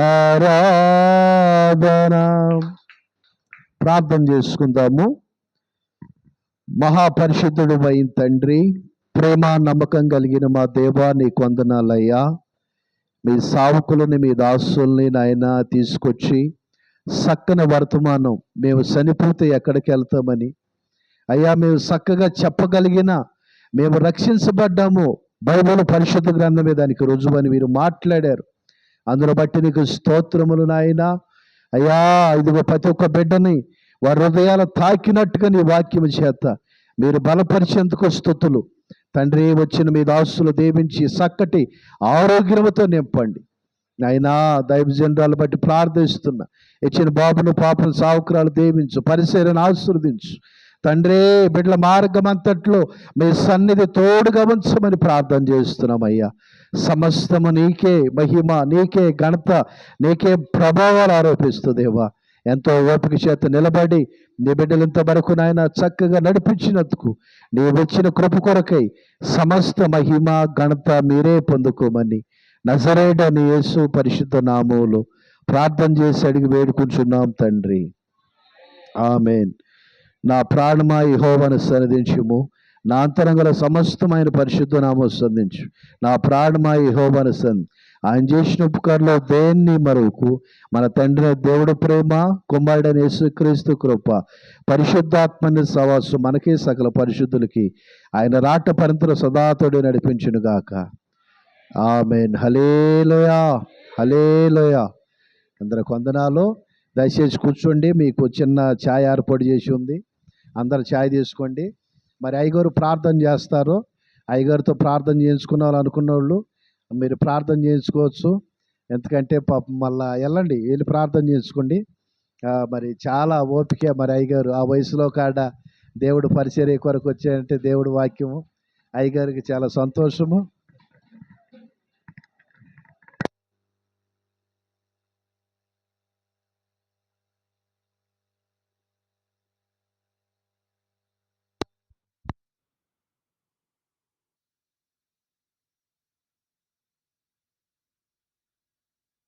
ఆరాధనా ప్రార్థన చేసుకుందాము. మహాపరిశుద్ధుడు అయిన తండ్రి, ప్రేమ నమ్మకం కలిగిన మా దేవా, నీకు వందనాలయ్యా. మీ సావుకులని మీ దాసుల్ని నాయన తీసుకొచ్చి చక్కని వర్తమానం మేము చనిపోతే ఎక్కడికి వెళ్తామని అయ్యా మేము చక్కగా చెప్పగలిగిన మేము రక్షించబడ్డాము బైబిల్ పరిశుద్ధ గ్రంథమే దానికి రుజువని మీరు మాట్లాడారు. అందులో బట్టి నీకు స్తోత్రములు నాయన. అయ్యా ఇదిగో ప్రతి ఒక్క బిడ్డని వారి హృదయాలు తాకినట్టుగా నీ వాక్యము చేత మీరు బలపరిచేందుకు స్తుతులు తండ్రి. వచ్చిన మీ దాసులు దీవించి చక్కటి ఆరోగ్యముతో నింపండి నాయనా. దైవజనరాలు బట్టి ప్రార్థిస్తున్నా. ఇచ్చిన బాబును పాపను సావుకురాలు దీవించు, పరిసరను ఆశీర్వదించు తండ్రి. బిడ్డల మార్గం అంతట్లో మీ సన్నిధి తోడుగా ఉంచమని ప్రార్థన చేస్తున్నామయ్యా. సమస్తము నీకే మహిమ, నీకే ఘనత, నీకే ప్రభావాలు ఆరోపిస్తుందేవా. ఎంతో ఓపిక చేత నిలబడి నీ బిడ్డలు ఇంతవరకు నాయన చక్కగా నడిపించినందుకు నీ వచ్చిన కృప కొరకై సమస్త మహిమ ఘనత మీరే పొందుకోమని నజరేయుడైన యేసు పరిశుద్ధ నామములో ప్రార్థన చేసి అడిగి వేడుకుంటున్నాం తండ్రి, ఆమేన్. నా ప్రాణమా యెహోవాను సన్నిధించుము, నా అంతరంగల సమస్తమైన పరిశుద్ధ నామమును సంధించు. నా ప్రాణమా యెహోవాను ఆయన చేసిన ఉపకారంలో దేన్ని మరువకు. మన తండ్రి దేవుడు ప్రేమ, కుమారుడైన యేసుక్రీస్తు కృప, పరిశుద్ధాత్మని సవాసు మనకి సకల పరిశుద్ధులకి ఆయన రాట పరంతర సదాతోడు నడిపించును గాక. ఆమేన్. హల్లెలూయా, హల్లెలూయా. అందరికి వందనాలు. దయచేసి కూర్చోండి. మీకు చిన్న ఛాయ్ ఏర్పాటు చేసి ఉంది, అందరు ఛాయ్ తీసుకోండి. మరి అయ్యగారు ప్రార్థన చేస్తారు. అయ్యగారితో ప్రార్థన చేయించుకున్న వాళ్ళు అనుకున్న వాళ్ళు మీరు ప్రార్థన చేయించుకోవచ్చు. ఎందుకంటే పాపం మళ్ళా వెళ్ళండి, వెళ్ళి ప్రార్థన చేయించుకోండి. మరి చాలా ఓపిక. మరి అయ్యగారు ఆ వయసులో కాడ దేవుడు పరిచర్య కొరకు వచ్చాయంటే దేవుడు వాక్యము అయ్యగారికి చాలా సంతోషము.